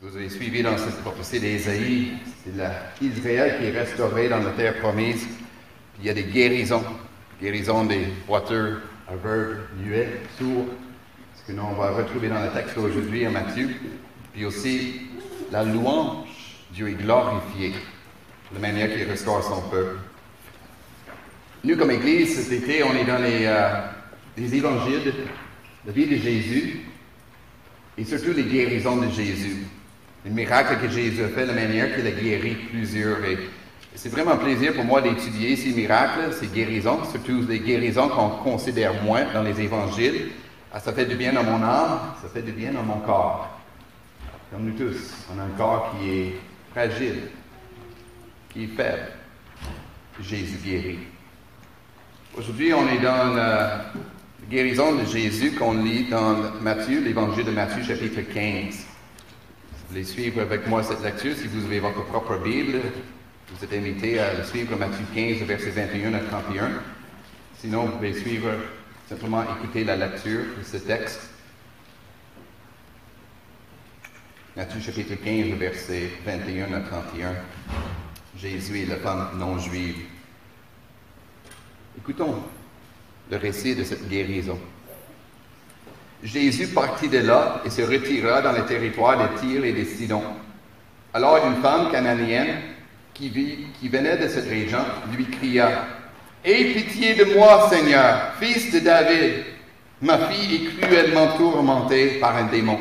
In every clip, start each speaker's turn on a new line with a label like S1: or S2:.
S1: Vous avez suivi dans cette prophétie d'Ésaïe, c'est l'Israël qui est restauré dans la terre promise. Puis il y a des guérisons des boiteux, aveugles, muets, sourds, ce que nous on va retrouver dans le texte aujourd'hui en Matthieu. Puis aussi, la louange, Dieu est glorifié, de la manière qu'il restaure son peuple. Nous, comme Église, cet été, on est dans les évangiles, la vie de Jésus, et surtout les guérisons de Jésus. Les miracles que Jésus a fait, la manière qu'il a guéri plusieurs. Et c'est vraiment un plaisir pour moi d'étudier ces miracles, ces guérisons, surtout les guérisons qu'on considère moins dans les évangiles. Ça fait du bien dans mon âme, ça fait du bien dans mon corps. Comme nous tous, on a un corps qui est fragile, qui est faible. Jésus guérit. Aujourd'hui, on est dans la guérison de Jésus qu'on lit dans Matthieu, l'évangile de Matthieu, chapitre 15. Si vous voulez suivre avec moi cette lecture, si vous avez votre propre Bible, vous êtes invité à le suivre Matthieu 15, versets 21 à 31. Sinon, vous pouvez suivre, simplement écouter la lecture de ce texte. Matthieu chapitre 15, versets 21 à 31. Jésus et la femme non juive. Écoutons le récit de cette guérison. Jésus partit de là et se retira dans le territoire de Tyr et de Sidon. Alors une femme cananéenne qui venait de cette région lui cria « Aie pitié de moi, Seigneur, fils de David, ma fille est cruellement tourmentée par un démon. »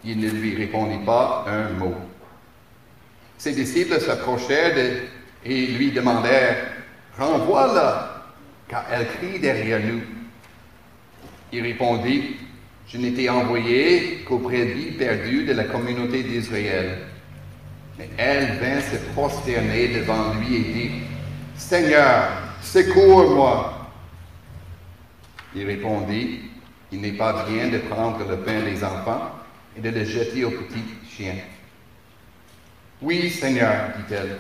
S1: Il ne lui répondit pas un mot. Ses disciples s'approchèrent et lui demandèrent « Renvoie-la, car elle crie derrière nous. » Il répondit « Je n'étais envoyé qu'aux brebis perdues de la communauté d'Israël. » Mais elle vint se prosterner devant lui et dit « Seigneur, secours-moi. » Il répondit « Il n'est pas bien de prendre le pain des enfants et de le jeter aux petits chiens. » « Oui, Seigneur, dit-elle.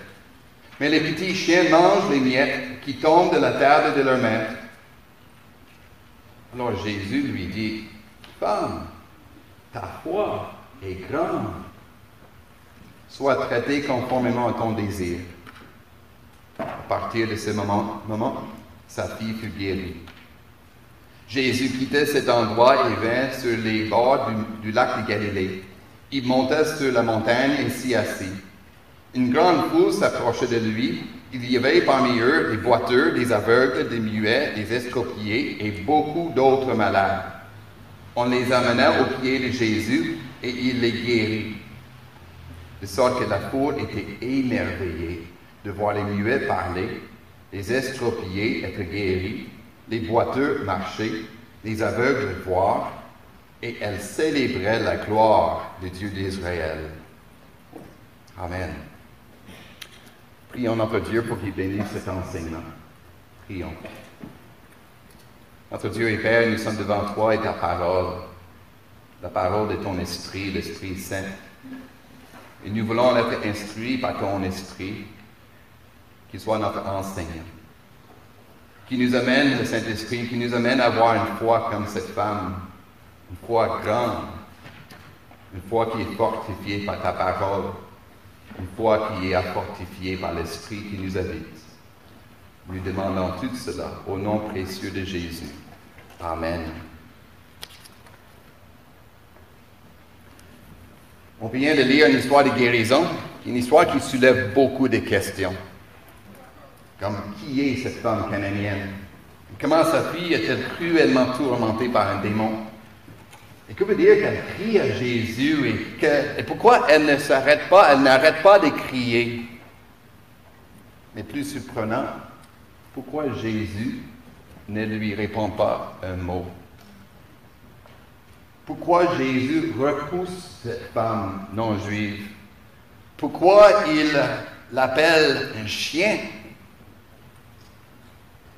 S1: Mais les petits chiens mangent les miettes qui tombent de la table de leur maître. » Alors Jésus lui dit, « Femme, ta foi est grande. Sois traitée conformément à ton désir. » À partir de ce moment, sa fille fut guérie. Jésus quitta cet endroit et vint sur les bords du lac de Galilée. Il monta sur la montagne et s'y assit. Une grande foule s'approchait de lui. Il y avait parmi eux des boiteux, des aveugles, des muets, des estropiés et beaucoup d'autres malades. On les amena aux pieds de Jésus et il les guérit. De sorte que la foule était émerveillée de voir les muets parler, les estropiés être guéris, les boiteux marcher, les aveugles voir, et elle célébrait la gloire de Dieu d'Israël. Amen. Prions notre Dieu pour qu'il bénisse cet enseignement. Prions. Notre Dieu et Père, nous sommes devant toi et ta parole, la parole de ton Esprit, l'Esprit Saint. Et nous voulons être instruits par ton Esprit, qu'il soit notre enseignant, qui nous amène, le Saint-Esprit, qui nous amène à avoir une foi comme cette femme, une foi grande, une foi qui est fortifiée par ta parole, une foi qui est fortifiée par l'Esprit qui nous habite. Nous demandons tout cela au nom précieux de Jésus. Amen. On vient de lire une histoire de guérison, une histoire qui soulève beaucoup de questions. Comme qui est cette femme cananéenne? Comment sa fille est-elle cruellement tourmentée par un démon? Et que veut dire qu'elle crie à Jésus et pourquoi elle ne s'arrête pas, elle n'arrête pas de crier? Mais plus surprenant, pourquoi Jésus ne lui répond pas un mot? Pourquoi Jésus repousse cette femme non juive? Pourquoi il l'appelle un chien?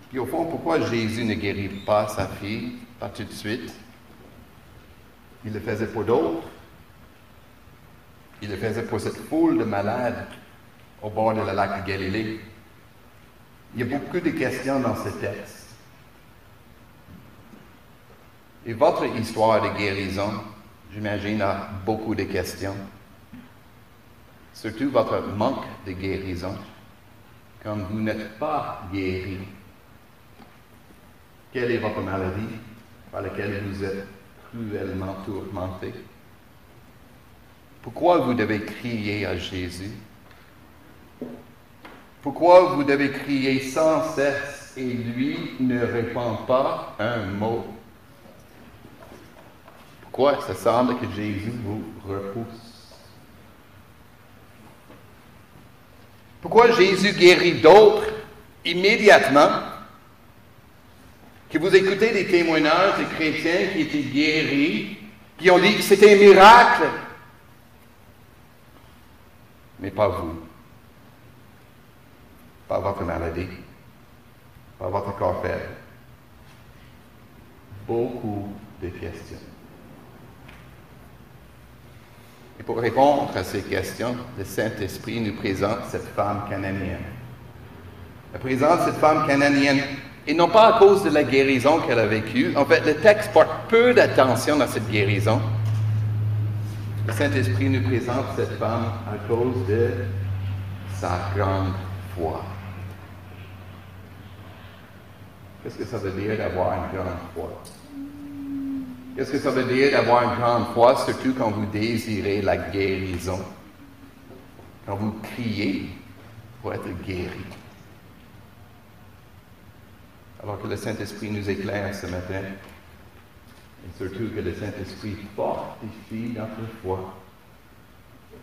S1: Puis au fond, pourquoi Jésus ne guérit pas sa fille, pas tout de suite? Il le faisait pour d'autres. Il le faisait pour cette foule de malades au bord de la lac de Galilée. Il y a beaucoup de questions dans ce texte. Et votre histoire de guérison, j'imagine, a beaucoup de questions. Surtout votre manque de guérison. Quand vous n'êtes pas guéri, quelle est votre maladie par laquelle vous êtes cruellement tourmenté? Pourquoi vous devez crier à Jésus? Pourquoi vous devez crier sans cesse et lui ne répond pas un mot? Pourquoi ça semble que Jésus vous repousse? Pourquoi Jésus guérit d'autres immédiatement? Que vous écoutez des témoignages de chrétiens qui étaient guéris, qui ont dit que c'était un miracle, mais pas vous, pas votre maladie, pas votre corps faible. Beaucoup de questions. Et pour répondre à ces questions, le Saint-Esprit nous présente cette femme cananéenne. Elle présente cette femme cananéenne, et non pas à cause de la guérison qu'elle a vécue. En fait, le texte porte peu d'attention à cette guérison. Le Saint-Esprit nous présente cette femme à cause de sa grande foi. Qu'est-ce que ça veut dire d'avoir une grande foi? Qu'est-ce que ça veut dire d'avoir une grande foi, surtout quand vous désirez la guérison? Quand vous criez pour être guéri. Alors que le Saint-Esprit nous éclaire ce matin, et surtout que le Saint-Esprit fortifie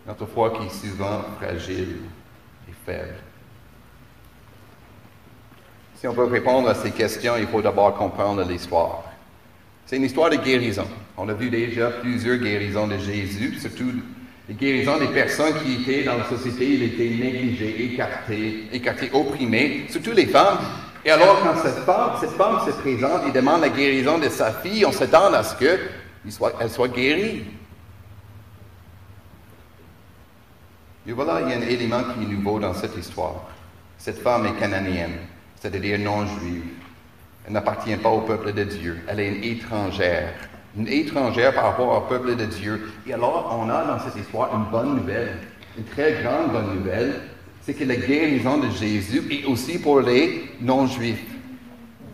S1: notre foi qui est souvent fragile et faible. Si on veut répondre à ces questions, il faut d'abord comprendre l'histoire. C'est une histoire de guérison. On a vu déjà plusieurs guérisons de Jésus, surtout les guérisons des personnes qui étaient dans la société, ils étaient négligées, écartées, opprimées, surtout les femmes. Et alors, quand cette femme se présente et demande la guérison de sa fille, on s'attend à ce qu'elle soit guérie. Et voilà, il y a un élément qui est nouveau dans cette histoire. Cette femme est cananéenne, c'est-à-dire non-juive. Elle n'appartient pas au peuple de Dieu. Elle est une étrangère par rapport au peuple de Dieu. Et alors, on a dans cette histoire une bonne nouvelle, une très grande bonne nouvelle, c'est que la guérison de Jésus est aussi pour les non-juifs.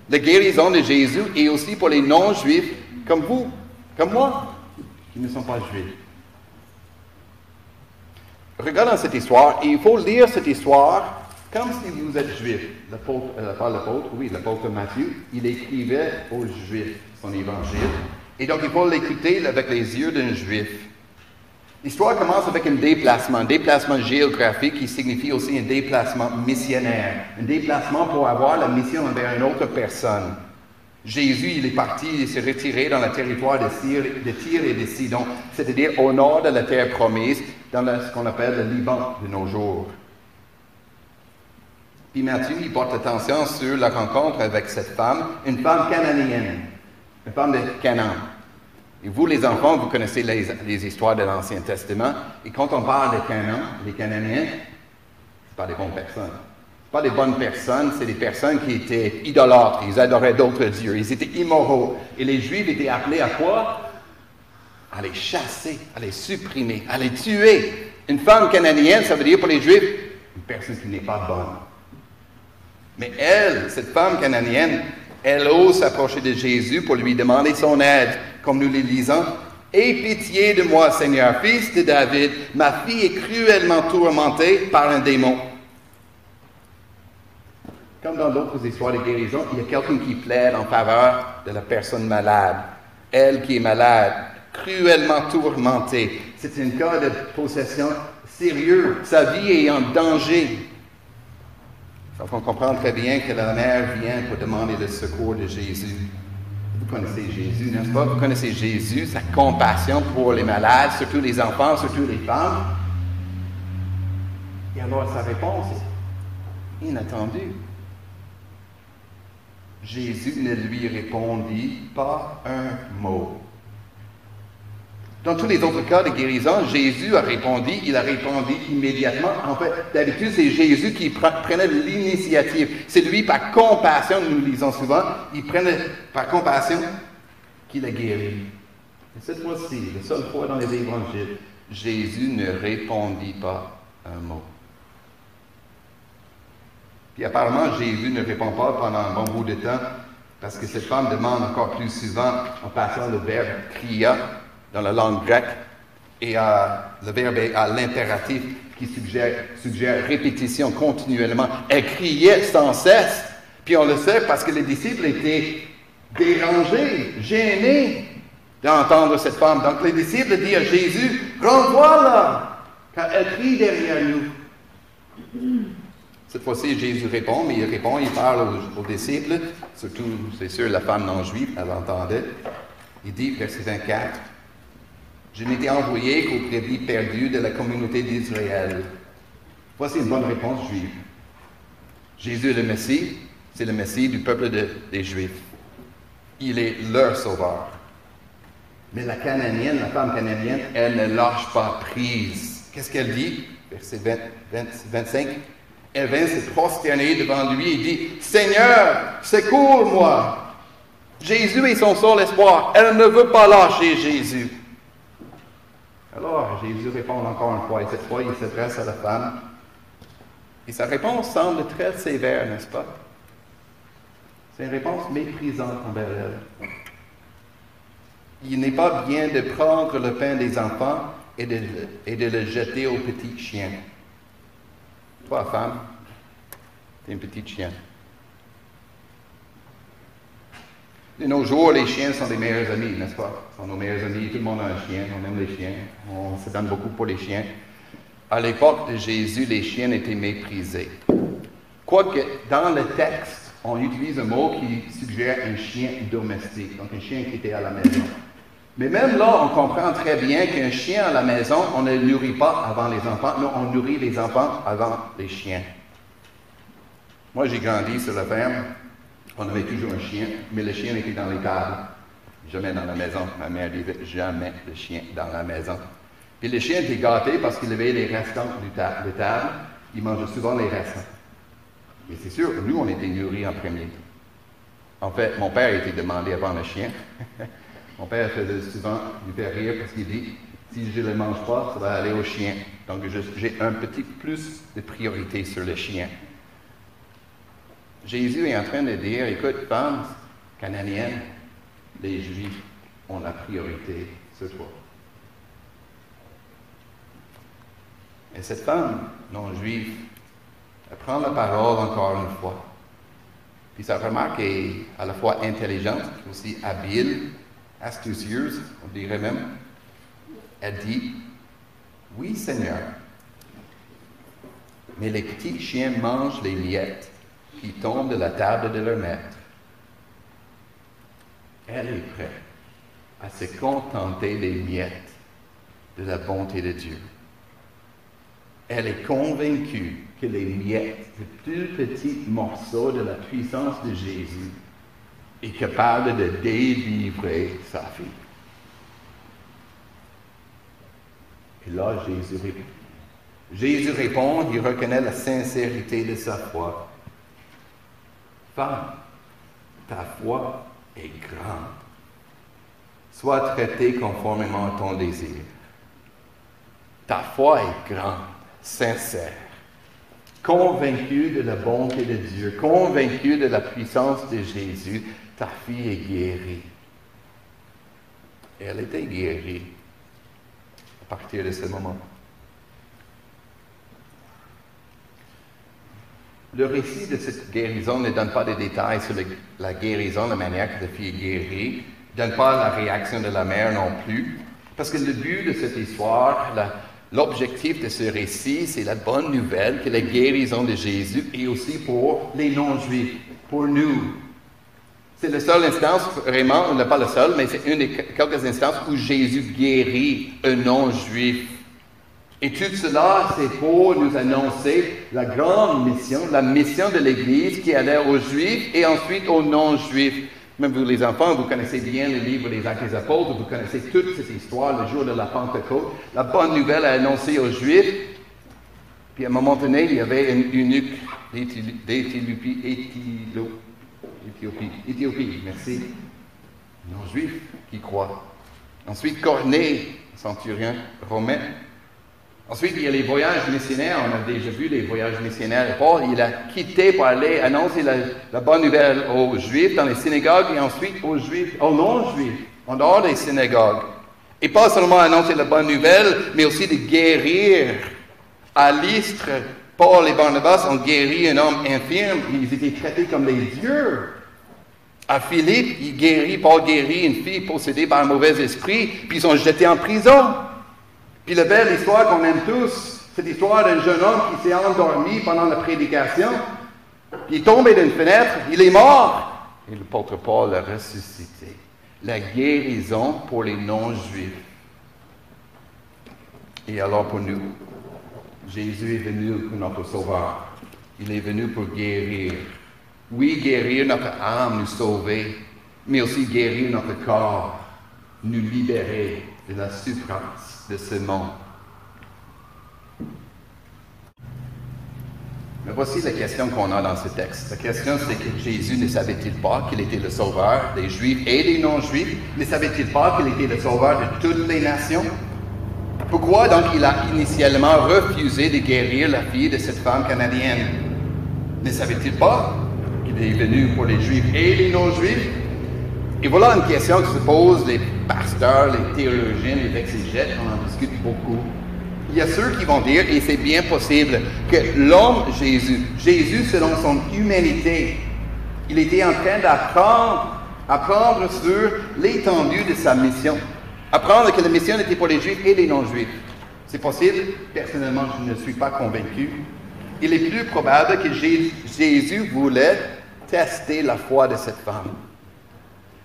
S1: La guérison de Jésus est aussi pour les non-juifs, comme vous, comme moi, qui ne sont pas juifs. Regardons cette histoire, et il faut lire cette histoire comme si vous êtes juif. L'apôtre Matthieu, il écrivait aux Juifs son évangile. Et donc, il faut l'écouter avec les yeux d'un Juif. L'histoire commence avec un déplacement géographique qui signifie aussi un déplacement missionnaire. Un déplacement pour avoir la mission envers une autre personne. Jésus, il est parti, il s'est retiré dans le territoire de Tyr et de Sidon, c'est-à-dire au nord de la terre promise, dans ce qu'on appelle le Liban de nos jours. Puis Matthieu, il porte attention sur la rencontre avec cette femme, une femme cananéenne, une femme de Canaan. Et vous, les enfants, vous connaissez les histoires de l'Ancien Testament. Et quand on parle de Canaan, les Cananéens, ce pas des bonnes personnes. Ce pas des bonnes personnes, c'est des personnes qui étaient idolâtres. Ils adoraient d'autres dieux. Ils étaient immoraux. Et les Juifs étaient appelés à quoi? À les chasser, à les supprimer, à les tuer. Une femme cananéenne, ça veut dire pour les Juifs, une personne qui n'est pas bonne. Mais elle, cette femme cananéenne, elle ose s'approcher de Jésus pour lui demander son aide, comme nous le lisons. « Aie pitié de moi, Seigneur, fils de David, ma fille est cruellement tourmentée par un démon. » Comme dans d'autres histoires de guérison, il y a quelqu'un qui plaide en faveur de la personne malade. Elle qui est malade, cruellement tourmentée. C'est un cas de possession sérieux. Sa vie est en danger. Donc, on comprend très bien que la mère vient pour demander le secours de Jésus. Vous connaissez Jésus, n'est-ce pas? Vous connaissez Jésus, sa compassion pour les malades, surtout les enfants, surtout les femmes. Et alors, sa réponse est inattendue. Jésus ne lui répondit pas un mot. Dans tous les autres cas de guérison, Jésus a répondu, il a répondu immédiatement. En fait, d'habitude, c'est Jésus qui prenait l'initiative. C'est lui, par compassion, nous lisons souvent, il prenait par compassion qu'il a guéri. Et cette fois-ci, la seule fois dans les évangiles, Jésus ne répondit pas un mot. Puis apparemment, Jésus ne répond pas pendant un bon bout de temps, parce que cette femme demande encore plus souvent en passant le verbe cria dans la langue grecque, et le verbe est à l'impératif qui suggère répétition continuellement. Elle criait sans cesse, puis on le sait parce que les disciples étaient dérangés, gênés d'entendre cette femme. Donc les disciples disent à Jésus, « Renvoie-la, car elle crie derrière nous. » Cette fois-ci, Jésus répond, mais il parle aux disciples, surtout, c'est sûr, la femme non juive, elle entendait. Il dit, verset 24, « Je n'étais envoyé qu'aux brebis perdues de la communauté d'Israël. » Voici une bonne réponse juive. Jésus, le Messie, c'est le Messie du peuple des Juifs. Il est leur sauveur. Mais la Cananéenne, la femme cananéenne, elle ne lâche pas prise. Qu'est-ce qu'elle dit? Verset 25. Elle vint se prosterner devant lui et dit, « Seigneur, secours-moi! » Jésus est son seul espoir. Elle ne veut pas lâcher Jésus. Alors, Jésus répond encore une fois, et cette fois, il s'adresse à la femme. Et sa réponse semble très sévère, n'est-ce pas? C'est une réponse méprisante envers elle. Il n'est pas bien de prendre le pain des enfants et de le jeter aux petits chiens. Toi, femme, tu es une petite chienne. De nos jours, les chiens sont des meilleurs amis, n'est-ce pas? Ils sont nos meilleurs amis, tout le monde a un chien, on aime les chiens, on se donne beaucoup pour les chiens. À l'époque de Jésus, les chiens étaient méprisés. Quoique, dans le texte, on utilise un mot qui suggère un chien domestique, donc un chien qui était à la maison. Mais même là, on comprend très bien qu'un chien à la maison, on ne le nourrit pas avant les enfants. Non, on nourrit les enfants avant les chiens. Moi, j'ai grandi sur la ferme. On avait toujours un chien, mais le chien était dans les tables. Jamais dans la maison. Ma mère disait jamais le chien dans la maison. Puis le chien était gâté parce qu'il avait les restants de table. Il mangeait souvent les restants. Et c'est sûr, nous, on était nourris en premier. En fait, mon père était demandé avant le chien. Mon père faisait souvent lui faire rire parce qu'il dit, si je ne le mange pas, ça va aller au chien. Donc j'ai un petit plus de priorité sur le chien. Jésus est en train de dire, écoute, femme cananéenne, les Juifs ont la priorité sur toi. Et cette femme non juive, elle prend la parole encore une fois. Puis sa remarque est à la fois intelligente, aussi habile, astucieuse, on dirait même. Elle dit, « Oui, Seigneur, mais les petits chiens mangent les miettes qui tombent de la table de leur maître. » Elle est prête à se contenter des miettes de la bonté de Dieu. Elle est convaincue que les miettes, le plus petit morceau de la puissance de Jésus, est capable de délivrer sa fille. Et là, Jésus répond. Jésus répond, il reconnaît la sincérité de sa foi. Femme, ta foi est grande. Sois traitée conformément à ton désir. Ta foi est grande, sincère, convaincue de la bonté de Dieu, convaincue de la puissance de Jésus. Ta fille est guérie. Et elle était guérie à partir de ce moment. Le récit de cette guérison ne donne pas de détails sur la guérison, la manière que la fille est guérie, ne donne pas la réaction de la mère non plus, parce que le but de cette histoire, l'objectif de ce récit, c'est la bonne nouvelle que la guérison de Jésus est aussi pour les non-juifs, pour nous. C'est la seule instance, vraiment, pas la seule, mais c'est une des quelques instances où Jésus guérit un non-juif. Et tout cela, c'est pour nous annoncer la grande mission, la mission de l'Église qui allait aux Juifs et ensuite aux non-Juifs. Même vous, les enfants, vous connaissez bien le livre des Actes des Apôtres, vous connaissez toute cette histoire, le jour de la Pentecôte. La bonne nouvelle à annoncer aux Juifs. Puis à un moment donné, il y avait une eunuque d'Éthiopie, merci, non-juif qui croit. Ensuite, Corneille, centurion romain. Ensuite, il y a les voyages missionnaires. On a déjà vu les voyages missionnaires. Paul, il a quitté pour aller annoncer la bonne nouvelle aux Juifs dans les synagogues et ensuite aux Juifs, aux non-Juifs, en dehors des synagogues. Et pas seulement annoncer la bonne nouvelle, mais aussi de guérir. À Lystre, Paul et Barnabas ont guéri un homme infirme. Ils étaient traités comme des dieux. À Philippe, Paul guérit une fille possédée par un mauvais esprit, puis ils sont jetés en prison. Puis la belle histoire qu'on aime tous, c'est l'histoire d'un jeune homme qui s'est endormi pendant la prédication, puis il est tombé d'une fenêtre, il est mort. Et l'apôtre Paul l'a ressuscité. La guérison pour les non-juifs. Et alors pour nous, Jésus est venu pour notre sauveur. Il est venu pour guérir. Oui, guérir notre âme, nous sauver, mais aussi guérir notre corps, nous libérer de la souffrance de ce monde. Mais voici la question qu'on a dans ce texte. La question, c'est que Jésus ne savait-il pas qu'il était le sauveur des Juifs et des non-Juifs? Ne savait-il pas qu'il était le sauveur de toutes les nations? Pourquoi donc il a initialement refusé de guérir la fille de cette femme canadienne? Ne savait-il pas qu'il est venu pour les Juifs et les non-Juifs? Et voilà une question que se posent les pasteurs, les théologiens, les exégètes, on en discute beaucoup. Il y a ceux qui vont dire, et c'est bien possible, que l'homme Jésus selon son humanité, il était en train d'apprendre sur l'étendue de sa mission. Apprendre que la mission était pour les Juifs et les non-Juifs. C'est possible? Personnellement, je ne suis pas convaincu. Il est plus probable que Jésus voulait tester la foi de cette femme.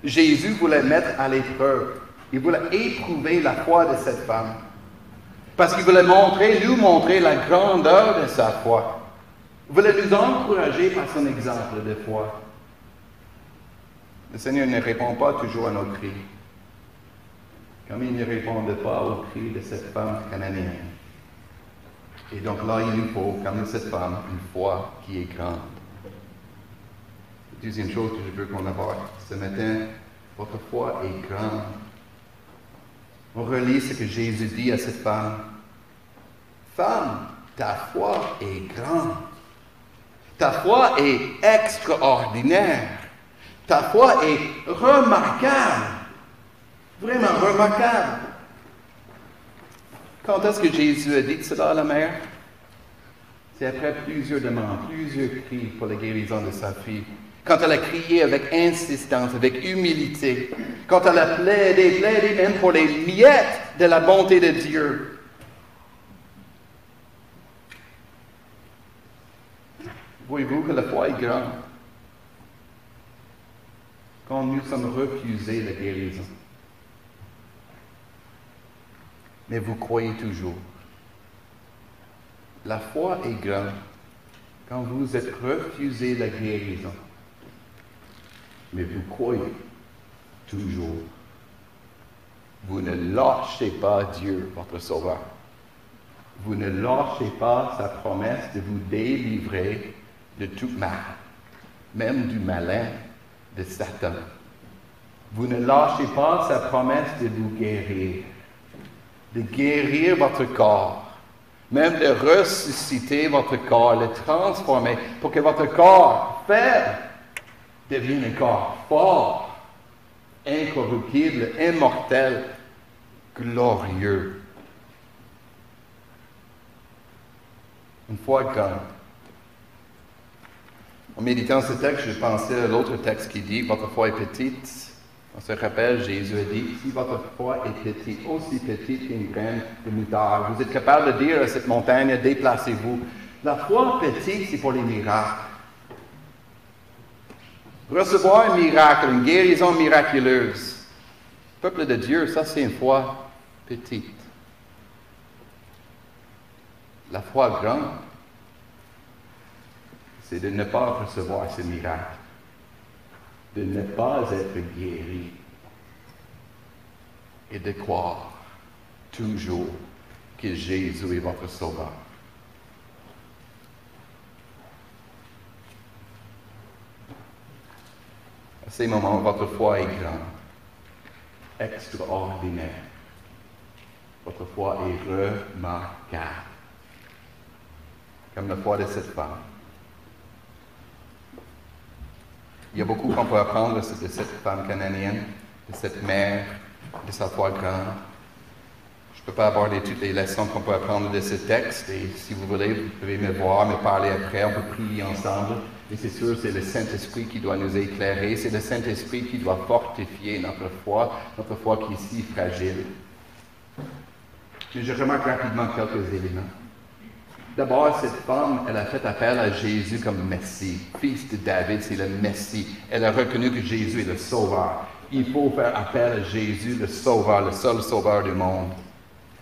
S1: Jésus voulait mettre à l'épreuve. Il voulait éprouver la foi de cette femme. Parce qu'il voulait nous montrer la grandeur de sa foi. Il voulait nous encourager par son exemple de foi. Le Seigneur ne répond pas toujours à nos cris. Comme il ne répondait pas aux cris de cette femme cananéenne. Et donc là, il nous faut, comme cette femme, une foi qui est grande. La deuxième chose que je veux qu'on aborde ce matin, votre foi est grande. On relit ce que Jésus dit à cette femme. Femme, ta foi est grande. Ta foi est extraordinaire. Ta foi est remarquable. Vraiment remarquable. Quand est-ce que Jésus a dit cela à la mère? C'est après plusieurs demandes, plusieurs cris pour la guérison de sa fille. Quand elle a crié avec insistance, avec humilité. Quand elle a plaidé même pour les miettes de la bonté de Dieu. Voyez-vous que la foi est grande quand nous sommes refusés la guérison. Mais vous croyez toujours. La foi est grande quand vous êtes refusé la guérison. Mais vous croyez toujours. Vous ne lâchez pas Dieu, votre Sauveur. Vous ne lâchez pas sa promesse de vous délivrer de tout mal, même du malin de Satan. Vous ne lâchez pas sa promesse de vous de guérir votre corps, même de ressusciter votre corps, le transformer pour que votre corps faible devienne un corps fort, incorruptible, immortel, glorieux. Une foi grande. En méditant ce texte, je pensais à l'autre texte qui dit « Votre foi est petite ». On se rappelle, Jésus a dit, si votre foi est petite, aussi petite qu'une graine de moutarde, vous êtes capable de dire à cette montagne, déplacez-vous. La foi petite, c'est pour les miracles. Recevoir un miracle, une guérison miraculeuse. Peuple de Dieu, ça c'est une foi petite. La foi grande, c'est de ne pas recevoir ce miracle. De ne pas être guéri et de croire toujours que Jésus est votre Sauveur. À ces moments, votre foi est grande. extraordinaire. Votre foi est remarquable. Comme la foi de cette femme. Il y a beaucoup qu'on peut apprendre de cette femme cananéenne, de cette mère, de sa foi grande. Je ne peux pas aborder toutes les leçons qu'on peut apprendre de ce texte, et si vous voulez, vous pouvez me voir, me parler après, on peut prier ensemble. Et c'est sûr, c'est le Saint-Esprit qui doit nous éclairer, c'est le Saint-Esprit qui doit fortifier notre foi qui est si fragile. Mais je remarque rapidement quelques éléments. D'abord, cette femme, elle a fait appel à Jésus comme Messie. Fils de David, c'est le Messie. Elle a reconnu que Jésus est le Sauveur. Il faut faire appel à Jésus, le Sauveur, le seul Sauveur du monde.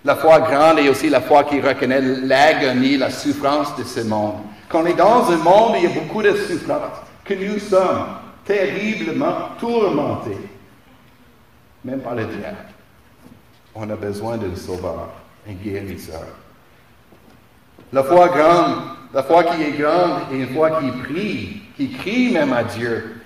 S1: La foi grande est aussi la foi qui reconnaît l'agonie, la souffrance de ce monde. Quand on est dans un monde où il y a beaucoup de souffrance, que nous sommes terriblement tourmentés, même par le diable, on a besoin d'un Sauveur, un guérisseur. La foi grande, la foi qui est grande et une foi qui prie, qui crie même à Dieu.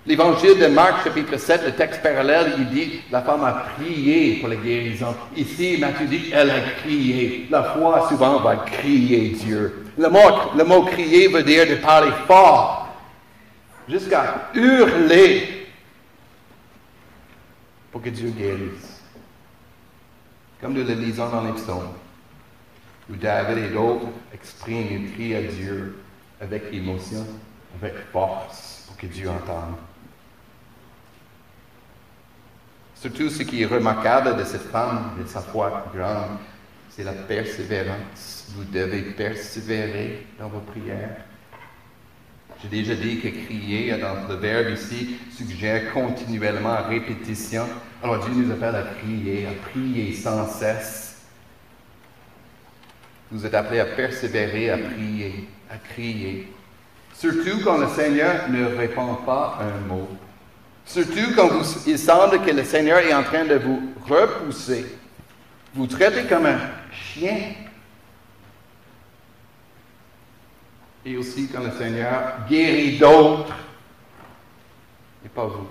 S1: L'évangile de Marc, chapitre 7, le texte parallèle, il dit, la femme a prié pour la guérison. Ici, Matthieu dit, elle a crié. La foi, souvent, va crier Dieu. Le mot crier veut dire de parler fort, jusqu'à hurler, pour que Dieu guérisse. Comme nous le lisons dans les psaumes, où David et d'autres expriment une cri à Dieu avec émotion, avec force, pour que Dieu entende. Surtout, ce qui est remarquable de cette femme, de sa foi grande, c'est la persévérance. Vous devez persévérer dans vos prières. J'ai déjà dit que crier, dans le verbe ici, suggère continuellement, à répétition. Alors Dieu nous appelle à prier sans cesse. Vous êtes appelés à persévérer, à prier, à crier. Surtout quand le Seigneur ne répond pas à un mot. Surtout quand il semble que le Seigneur est en train de vous repousser. Vous traitez comme un chien. Et aussi quand le Seigneur guérit d'autres, et pas vous.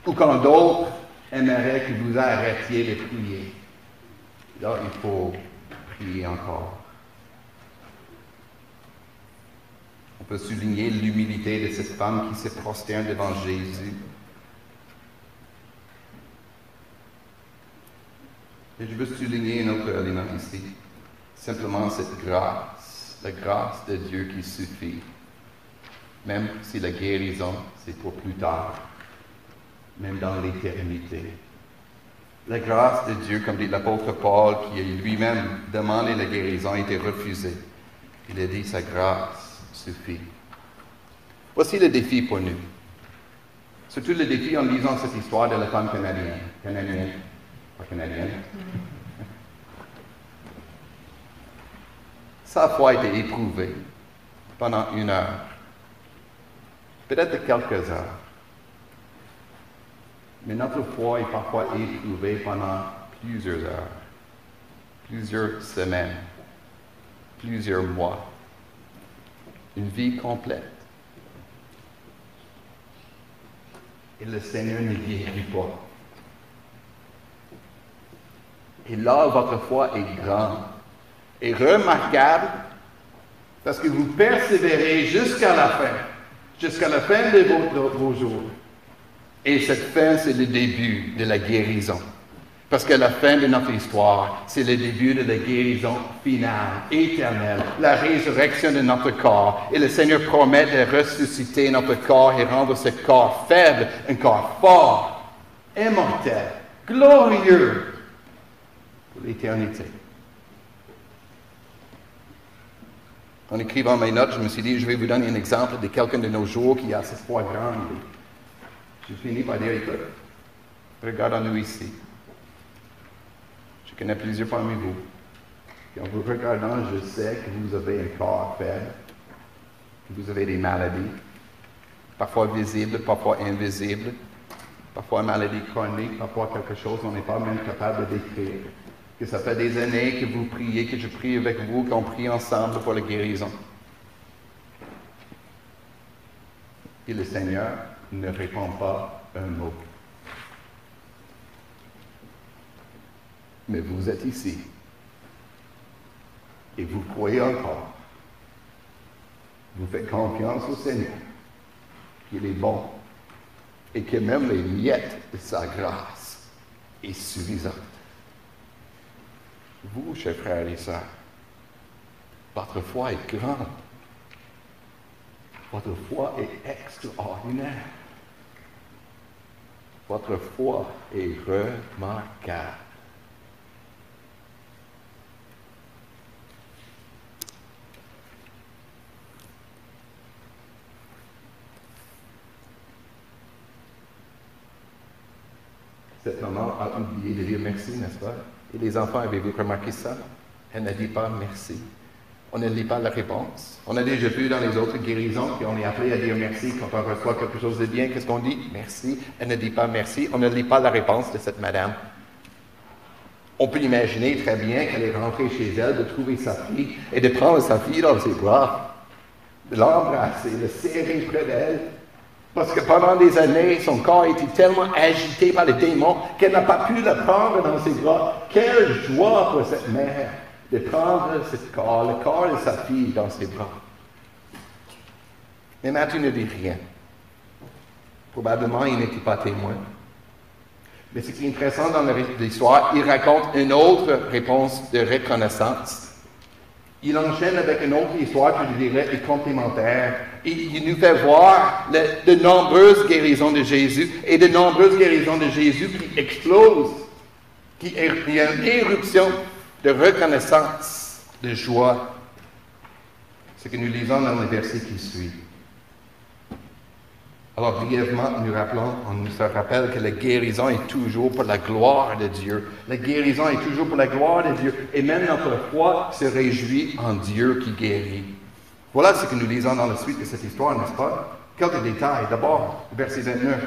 S1: Ou quand d'autres aimeraient que vous arrêtiez de prier. Là, il faut prier encore. On peut souligner l'humilité de cette femme qui se prosterne devant Jésus. Et je veux souligner un autre élément ici. Simplement cette grâce, la grâce de Dieu qui suffit. Même si la guérison, c'est pour plus tard. Même dans l'éternité. La grâce de Dieu, comme dit l'apôtre Paul, qui lui-même demandé la guérison, a été refusée. Il a dit sa grâce suffit. Voici le défi pour nous. Surtout le défi en lisant cette histoire de la femme canadienne. Pas canadienne. Sa foi a été éprouvée pendant 1 heure. Peut-être quelques heures. Mais notre foi est parfois éprouvée pendant plusieurs heures, plusieurs semaines, plusieurs mois. Une vie complète. Et le Seigneur ne guérit pas. Et là, votre foi est grande et remarquable parce que vous persévérez jusqu'à la fin de vos jours. Et cette fin, c'est le début de la guérison. Parce que la fin de notre histoire, c'est le début de la guérison finale, éternelle, la résurrection de notre corps. Et le Seigneur promet de ressusciter notre corps et rendre ce corps faible un corps fort, immortel, glorieux pour l'éternité. En écrivant mes notes, je me suis dit, je vais vous donner un exemple de quelqu'un de nos jours qui a cette foi grande. Je finis par dire, écoute, regardons-nous ici. Je connais plusieurs parmi vous. Et en vous regardant, je sais que vous avez un corps faible, que vous avez des maladies, parfois visibles, parfois invisibles, parfois une maladie chronique, parfois quelque chose qu'on n'est pas même capable de décrire. Que ça fait des années que vous priez, que je prie avec vous, qu'on prie ensemble pour la guérison. Et le Seigneur ne répond pas un mot. Mais vous êtes ici. Et vous croyez encore. Vous faites confiance au Seigneur, qu'il est bon, et que même les miettes de sa grâce est suffisante. Vous, chers frères et sœurs, votre foi est grande. Votre foi est extraordinaire. Votre foi est remarquable. Cette maman a oublié de dire merci, n'est-ce pas? Et les enfants, avez-vous remarqué ça? Elle ne dit pas merci. On ne lit pas la réponse. On a déjà vu dans les autres guérisons qu'on est appelé à dire merci quand on reçoit quelque chose de bien. Qu'est-ce qu'on dit? Merci. Elle ne dit pas merci. On ne lit pas la réponse de cette madame. On peut imaginer très bien qu'elle est rentrée chez elle, de trouver sa fille et de prendre sa fille dans ses bras, de l'embrasser, de serrer près d'elle. Parce que pendant des années, son corps était tellement agité par les démons qu'elle n'a pas pu la prendre dans ses bras. Quelle joie pour cette mère de prendre le corps de sa fille dans ses bras. Mais Matthieu ne dit rien. Probablement, il n'était pas témoin. Mais ce qui est intéressant dans l'histoire, il raconte une autre réponse de reconnaissance. Il enchaîne avec une autre histoire que je dirais est complémentaire. Et il nous fait voir de nombreuses guérisons de Jésus et de nombreuses guérisons de Jésus qui explosent, il y a une éruption de reconnaissance, de joie. Ce que nous lisons dans le verset qui suit. Alors, brièvement, on nous rappelle que la guérison est toujours pour la gloire de Dieu. La guérison est toujours pour la gloire de Dieu. Et même notre foi se réjouit en Dieu qui guérit. Voilà ce que nous lisons dans la suite de cette histoire, n'est-ce pas? Quelques détails. D'abord, verset 29.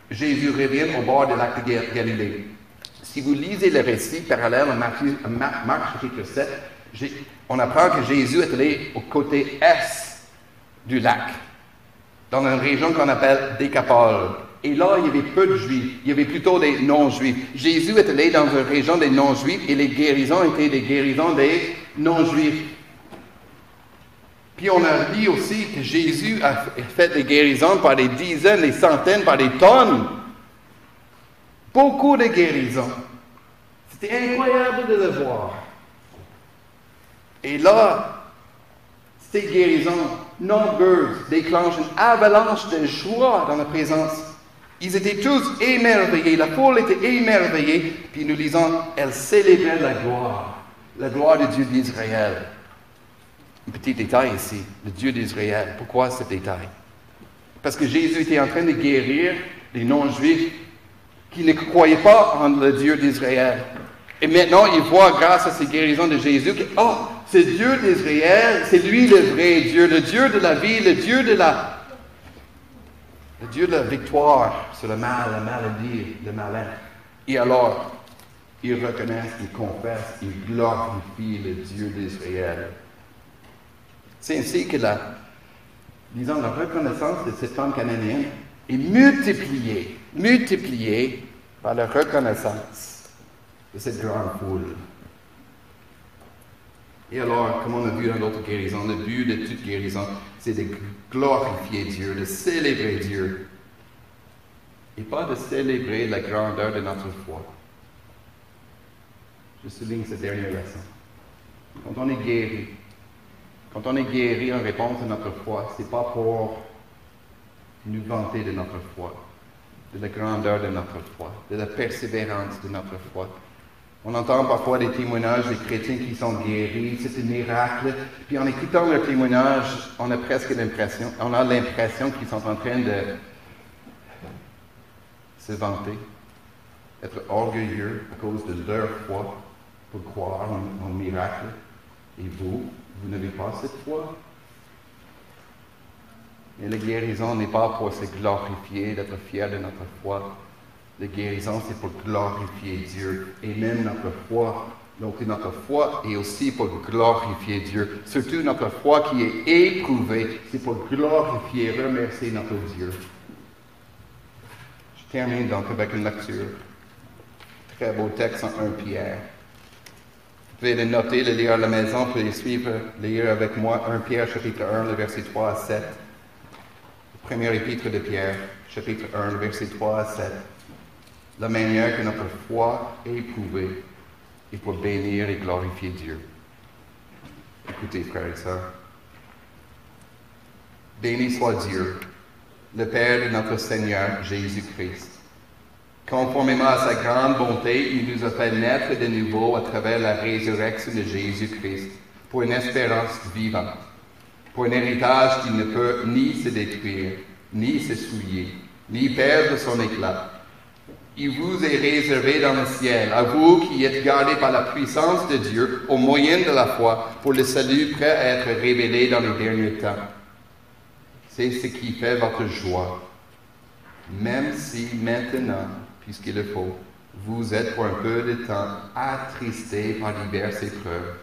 S1: Jésus revient au bord du lac de Galilée. Si vous lisez le récit parallèle à Marc chapitre 7, on apprend que Jésus est allé au côté est du lac, dans une région qu'on appelle Décapole. Et là, il y avait peu de Juifs. Il y avait plutôt des non-Juifs. Jésus est allé dans une région des non-Juifs et les guérisons étaient des guérisons des non-Juifs. Puis on a dit aussi que Jésus a fait des guérisons par des dizaines, des centaines, par des tonnes. Beaucoup de guérisons. C'était incroyable de le voir. Et là, ces guérisons nombreuses déclenchent une avalanche de joie dans la présence. Ils étaient tous émerveillés, la foule était émerveillée, puis nous lisons, elle célébrait la gloire du Dieu d'Israël. Un petit détail ici, le Dieu d'Israël. Pourquoi ce détail? Parce que Jésus était en train de guérir les non-juifs qui ne croyaient pas en le Dieu d'Israël. Et maintenant, ils voient grâce à ces guérisons de Jésus que, ce Dieu d'Israël, c'est lui le vrai Dieu, le Dieu de la vie, le Dieu de la victoire sur le mal, la maladie, le malin. Et alors, ils reconnaissent, ils confessent, ils glorifient le Dieu d'Israël. C'est ainsi que la reconnaissance de cette femme cananéenne est multipliée par la reconnaissance de cette grande foule. Et alors, comme on a vu dans l'autre guérison, le but de toute guérison, c'est de glorifier Dieu, de célébrer Dieu. Et pas de célébrer la grandeur de notre foi. Je souligne cette dernière leçon. Quand on est guéri en réponse à notre foi, ce n'est pas pour nous vanter de notre foi, de la grandeur de notre foi, de la persévérance de notre foi. On entend parfois des témoignages des chrétiens qui sont guéris, c'est un miracle. Puis en écoutant leurs témoignages, on a l'impression qu'ils sont en train de se vanter, être orgueilleux à cause de leur foi pour croire en miracle. Et vous n'avez pas cette foi. Mais la guérison n'est pas pour se glorifier, d'être fier de notre foi. La guérison, c'est pour glorifier Dieu. Et même notre foi. Donc notre foi est aussi pour glorifier Dieu. Surtout notre foi qui est éprouvée, c'est pour glorifier, remercier notre Dieu. Je termine donc avec une lecture. Très beau texte en 1 Pierre. Vous pouvez le noter, le lire à la maison, vous pouvez suivre, lire avec moi 1 Pierre chapitre 1, le verset 3 à 7. Premier épître de Pierre, chapitre 1, le verset 3 à 7. La manière que notre foi est éprouvée et pour bénir et glorifier Dieu. Écoutez, frères et sœurs. Béni soit Dieu, le Père de notre Seigneur Jésus-Christ. Conformément à sa grande bonté, il nous a fait naître de nouveau à travers la résurrection de Jésus-Christ pour une espérance vivante, pour un héritage qui ne peut ni se détruire, ni se souiller, ni perdre son éclat. Il vous est réservé dans le ciel, à vous qui êtes gardés par la puissance de Dieu au moyen de la foi pour le salut prêt à être révélé dans les derniers temps. C'est ce qui fait votre joie, même si maintenant, puisqu'il le faut, vous êtes pour un peu de temps attristés par diverses épreuves.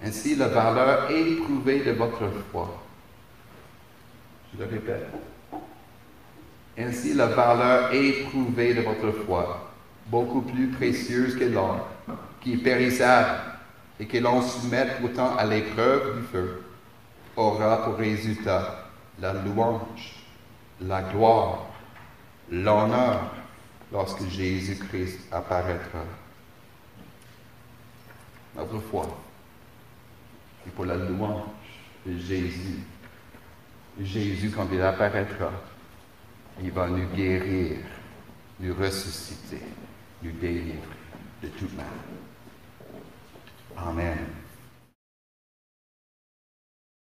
S1: Ainsi, la valeur éprouvée de votre foi, je le répète, ainsi la valeur éprouvée de votre foi, beaucoup plus précieuse que l'or, qui est périssable et que l'on soumet pourtant à l'épreuve du feu, aura pour résultat la louange, la gloire, l'honneur lorsque Jésus-Christ apparaîtra. Notre foi est pour la louange de Jésus. Jésus, quand il apparaîtra, il va nous guérir, nous ressusciter, nous délivrer de toute mal. Amen.